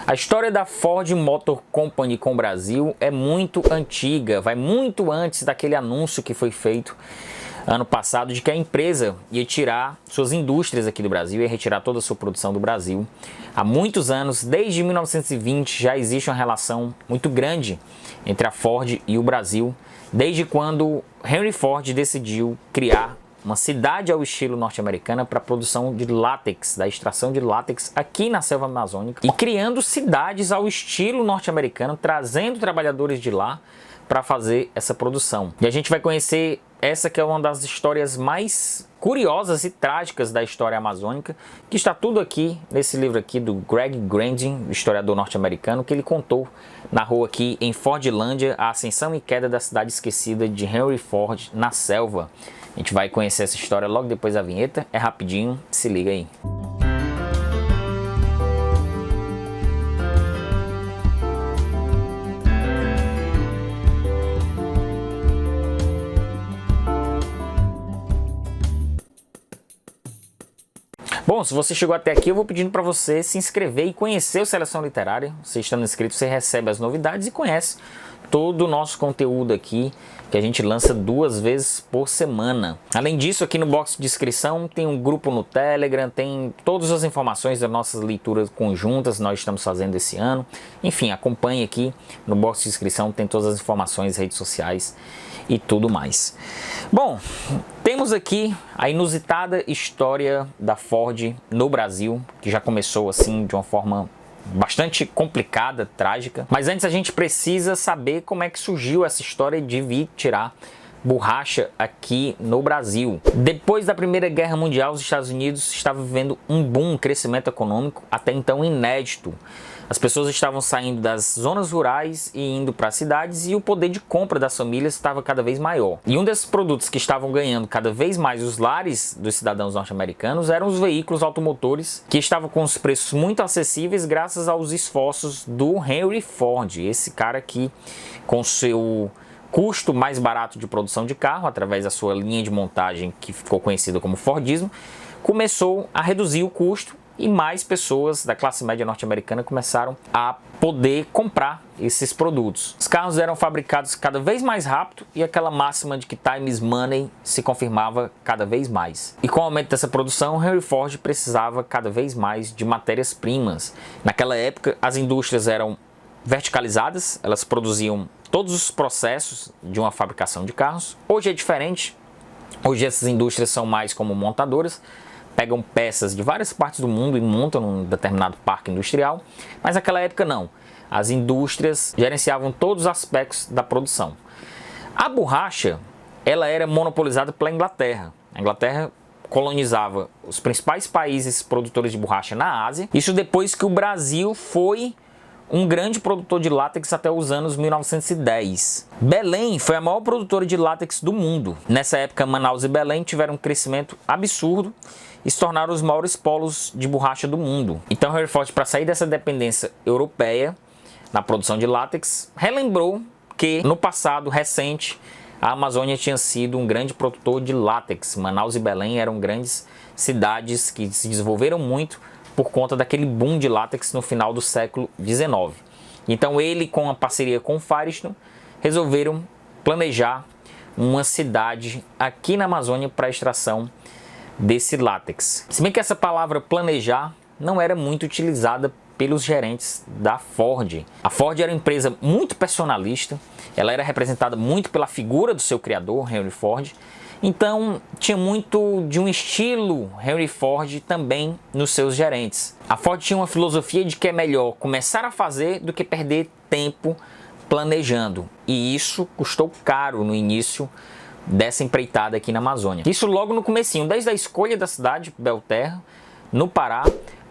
A história da Ford Motor Company com o Brasil é muito antiga, vai muito antes daquele anúncio que foi feito ano passado de que a empresa ia tirar suas indústrias aqui do Brasil, ia retirar toda a sua produção do Brasil. Há muitos anos, desde 1920, já existe uma relação muito grande entre a Ford e o Brasil, desde quando Henry Ford decidiu criar uma cidade ao estilo norte-americana para a produção de látex, da extração de látex aqui na selva amazônica, e criando cidades ao estilo norte-americano, trazendo trabalhadores de lá para fazer essa produção. E a gente vai conhecer essa que é uma das histórias mais curiosas e trágicas da história amazônica, que está tudo aqui nesse livro aqui do Greg Grandin, historiador norte-americano, que ele contou, narrou aqui em Fordlândia a ascensão e queda da cidade esquecida de Henry Ford na selva. A gente vai conhecer essa história logo depois da vinheta, é rapidinho, se liga aí. Bom, se você chegou até aqui, eu vou pedindo para você se inscrever e conhecer o Seleção Literária. Você estando inscrito, você recebe as novidades e conhece todo o nosso conteúdo aqui, que a gente lança 2 vezes por semana. Além disso, aqui no box de inscrição tem um grupo no Telegram, tem todas as informações das nossas leituras conjuntas que nós estamos fazendo esse ano. Enfim, acompanhe aqui no box de inscrição, tem todas as informações, redes sociais e tudo mais. Bom, temos aqui a inusitada história da Ford no Brasil, que já começou assim de uma forma bastante complicada, trágica. Mas antes a gente precisa saber como é que surgiu essa história de vir tirar borracha aqui no Brasil. Depois da Primeira Guerra Mundial, os Estados Unidos estavam vivendo um boom, um crescimento econômico até então inédito. As pessoas estavam saindo das zonas rurais e indo para as cidades, e o poder de compra das famílias estava cada vez maior. E um desses produtos que estavam ganhando cada vez mais os lares dos cidadãos norte-americanos eram os veículos automotores, que estavam com os preços muito acessíveis graças aos esforços do Henry Ford, esse cara que, com seu custo mais barato de produção de carro, através da sua linha de montagem que ficou conhecida como Fordismo, começou a reduzir o custo e mais pessoas da classe média norte-americana começaram a poder comprar esses produtos. Os carros eram fabricados cada vez mais rápido e aquela máxima de que time is money se confirmava cada vez mais. E com o aumento dessa produção, Henry Ford precisava cada vez mais de matérias-primas. Naquela época, as indústrias eram verticalizadas, elas produziam todos os processos de uma fabricação de carros. Hoje é diferente, hoje essas indústrias são mais como montadoras, pegam peças de várias partes do mundo e montam num determinado parque industrial, mas naquela época não. As indústrias gerenciavam todos os aspectos da produção. A borracha, ela era monopolizada pela Inglaterra. A Inglaterra colonizava os principais países produtores de borracha na Ásia. Isso depois que o Brasil foi um grande produtor de látex até os anos 1910. Belém foi a maior produtora de látex do mundo. Nessa época, Manaus e Belém tiveram um crescimento absurdo e se tornaram os maiores polos de borracha do mundo. Então, Henry Ford, para sair dessa dependência europeia na produção de látex, relembrou que no passado recente a Amazônia tinha sido um grande produtor de látex. Manaus e Belém eram grandes cidades que se desenvolveram muito por conta daquele boom de látex no final do século XIX. Então ele, com a parceria com o Firestone, resolveram planejar uma cidade aqui na Amazônia para a extração desse látex. Se bem que essa palavra planejar não era muito utilizada pelos gerentes da Ford. A Ford era uma empresa muito personalista, ela era representada muito pela figura do seu criador, Henry Ford. Então, tinha muito de um estilo Henry Ford também nos seus gerentes. A Ford tinha uma filosofia de que é melhor começar a fazer do que perder tempo planejando. E isso custou caro no início dessa empreitada aqui na Amazônia. Isso logo no comecinho, desde a escolha da cidade, Belterra, no Pará,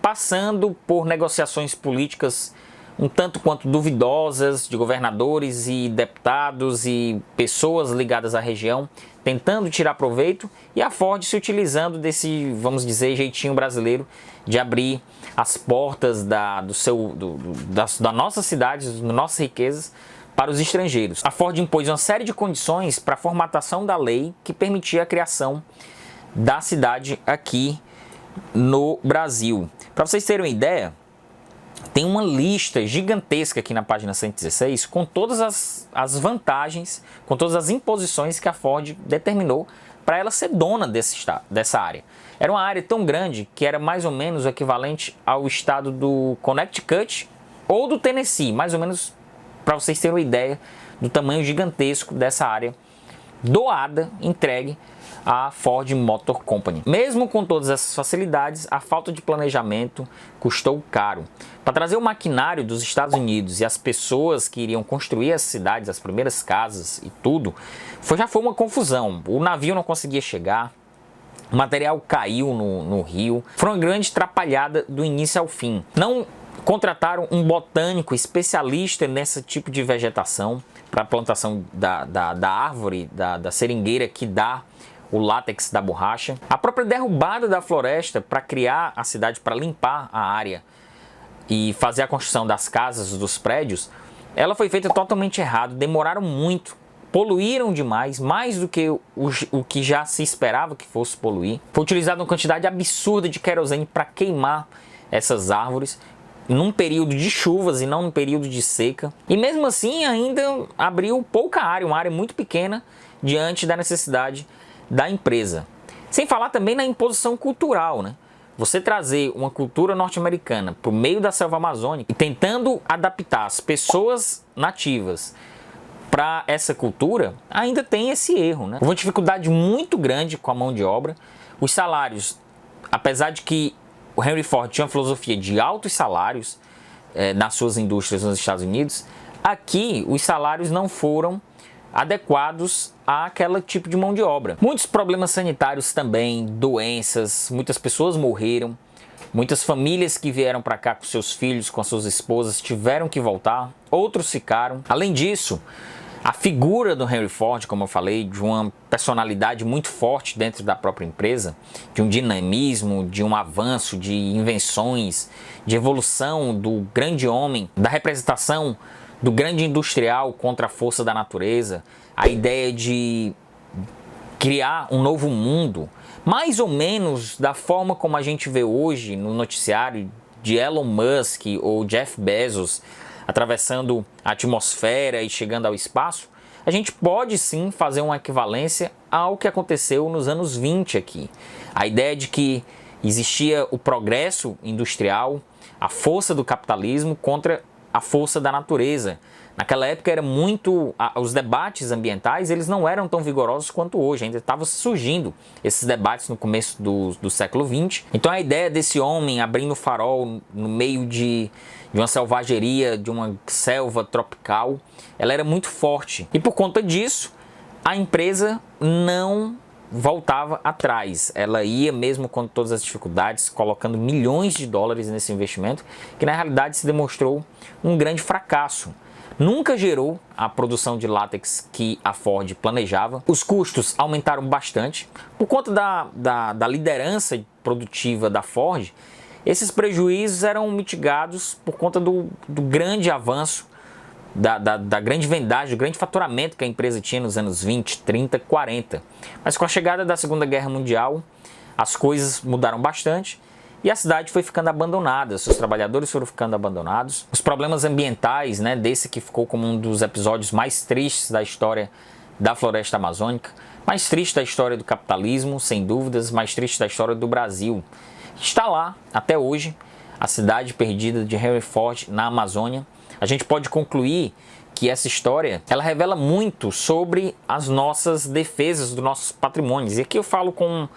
passando por negociações políticas um tanto quanto duvidosas de governadores e deputados e pessoas ligadas à região, tentando tirar proveito, e a Ford se utilizando desse, vamos dizer, jeitinho brasileiro de abrir as portas da nossa cidade, das nossas riquezas, para os estrangeiros. A Ford impôs uma série de condições para a formatação da lei que permitia a criação da cidade aqui no Brasil. Para vocês terem uma ideia, tem uma lista gigantesca aqui na página 116 com todas as vantagens, com todas as imposições que a Ford determinou para ela ser dona dessa área. Era uma área tão grande que era mais ou menos o equivalente ao estado do Connecticut ou do Tennessee, mais ou menos para vocês terem uma ideia do tamanho gigantesco dessa área doada, entregue à Ford Motor Company. Mesmo com todas essas facilidades, a falta de planejamento custou caro. Para trazer o maquinário dos Estados Unidos e as pessoas que iriam construir as cidades, as primeiras casas e tudo, já foi uma confusão. O navio não conseguia chegar, o material caiu no rio, foi uma grande atrapalhada do início ao fim. Não contrataram um botânico especialista nesse tipo de vegetação para a plantação da árvore, da seringueira que dá o látex da borracha. A própria derrubada da floresta para criar a cidade, para limpar a área e fazer a construção das casas, dos prédios, ela foi feita totalmente errado, demoraram muito, poluíram demais, mais do que o que já se esperava que fosse poluir. Foi utilizada uma quantidade absurda de querosene para queimar essas árvores, num período de chuvas e não num período de seca. E mesmo assim ainda abriu pouca área, uma área muito pequena diante da necessidade da empresa. Sem falar também na imposição cultural, né? Você trazer uma cultura norte-americana para o meio da selva amazônica e tentando adaptar as pessoas nativas para essa cultura, ainda tem esse erro, né? Houve uma dificuldade muito grande com a mão de obra. Os salários, apesar de que o Henry Ford tinha uma filosofia de altos salários nas suas indústrias nos Estados Unidos, aqui os salários não foram adequados àquele tipo de mão de obra. Muitos problemas sanitários também, doenças, muitas pessoas morreram, muitas famílias que vieram para cá com seus filhos, com as suas esposas, tiveram que voltar, outros ficaram. Além disso, a figura do Henry Ford, como eu falei, de uma personalidade muito forte dentro da própria empresa, de um dinamismo, de um avanço, de invenções, de evolução do grande homem, da representação do grande industrial contra a força da natureza, a ideia de criar um novo mundo, mais ou menos da forma como a gente vê hoje no noticiário de Elon Musk ou Jeff Bezos atravessando a atmosfera e chegando ao espaço. A gente pode sim fazer uma equivalência ao que aconteceu nos anos 20 aqui. A ideia de que existia o progresso industrial, a força do capitalismo contra a força da natureza. Naquela época era muito, os debates ambientais eles não eram tão vigorosos quanto hoje, ainda estavam surgindo esses debates no começo do século XX. Então a ideia desse homem abrindo o farol no meio de uma selvageria, de uma selva tropical, ela era muito forte. E por conta disso, a empresa não voltava atrás. Ela ia mesmo com todas as dificuldades, colocando milhões de dólares nesse investimento, que na realidade se demonstrou um grande fracasso. Nunca gerou a produção de látex que a Ford planejava. Os custos aumentaram bastante. Por conta da liderança produtiva da Ford, esses prejuízos eram mitigados por conta do grande avanço, da grande vendagem, do grande faturamento que a empresa tinha nos anos 20, 30, 40. Mas com a chegada da Segunda Guerra Mundial, as coisas mudaram bastante e a cidade foi ficando abandonada, seus trabalhadores foram ficando abandonados. Os problemas ambientais, né, desse que ficou como um dos episódios mais tristes da história da floresta amazônica, mais triste da história do capitalismo, sem dúvidas, mais triste da história do Brasil. Está lá, até hoje, a cidade perdida de Henry Ford na Amazônia. A gente pode concluir que essa história, ela revela muito sobre as nossas defesas dos nossos patrimônios. E aqui eu falo com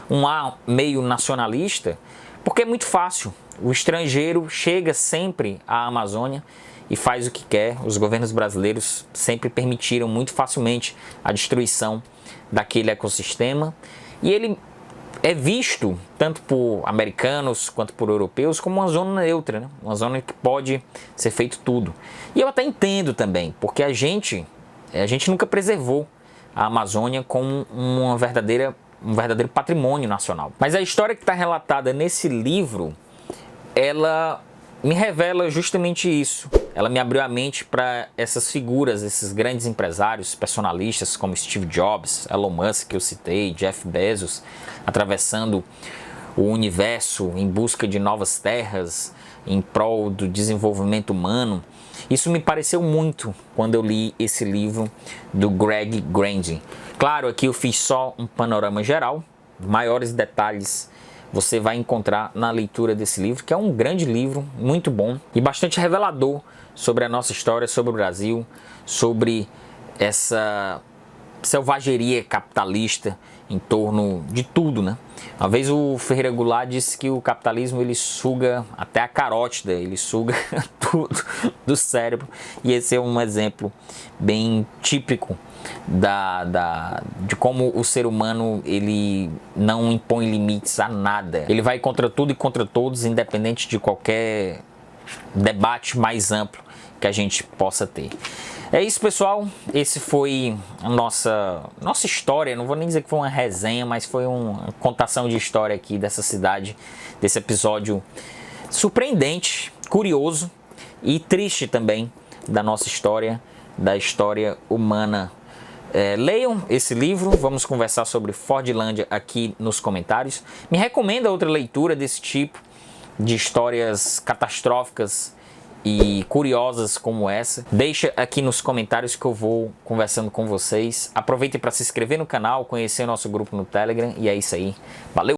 um ar meio nacionalista, porque é muito fácil. O estrangeiro chega sempre à Amazônia e faz o que quer. Os governos brasileiros sempre permitiram muito facilmente a destruição daquele ecossistema. E ele é visto, tanto por americanos quanto por europeus, como uma zona neutra, né? Uma zona que pode ser feito tudo. E eu até entendo também, porque a gente nunca preservou a Amazônia como um verdadeiro patrimônio nacional. Mas a história que está relatada nesse livro, ela me revela justamente isso. Ela me abriu a mente para essas figuras, esses grandes empresários, personalistas como Steve Jobs, Elon Musk, que eu citei, Jeff Bezos, atravessando o universo em busca de novas terras, em prol do desenvolvimento humano. Isso me pareceu muito quando eu li esse livro do Greg Grandin. Claro, aqui eu fiz só um panorama geral, maiores detalhes você vai encontrar na leitura desse livro, que é um grande livro, muito bom e bastante revelador sobre a nossa história, sobre o Brasil, sobre essa selvageria capitalista em torno de tudo, né? Uma vez o Ferreira Goulart disse que o capitalismo ele suga até a carótida, ele suga tudo do cérebro, e esse é um exemplo bem típico de como o ser humano ele não impõe limites a nada. Ele vai contra tudo e contra todos, independente de qualquer debate mais amplo que a gente possa ter. É isso, pessoal. Esse foi a nossa história. Não vou nem dizer que foi uma resenha, mas foi uma contação de história aqui dessa cidade, desse episódio surpreendente, curioso e triste também da nossa história, da história humana. Leiam esse livro, vamos conversar sobre Fordlândia aqui nos comentários. Me recomenda outra leitura desse tipo, de histórias catastróficas e curiosas como essa. Deixa aqui nos comentários que eu vou conversando com vocês. Aproveitem para se inscrever no canal, conhecer o nosso grupo no Telegram, e é isso aí. Valeu!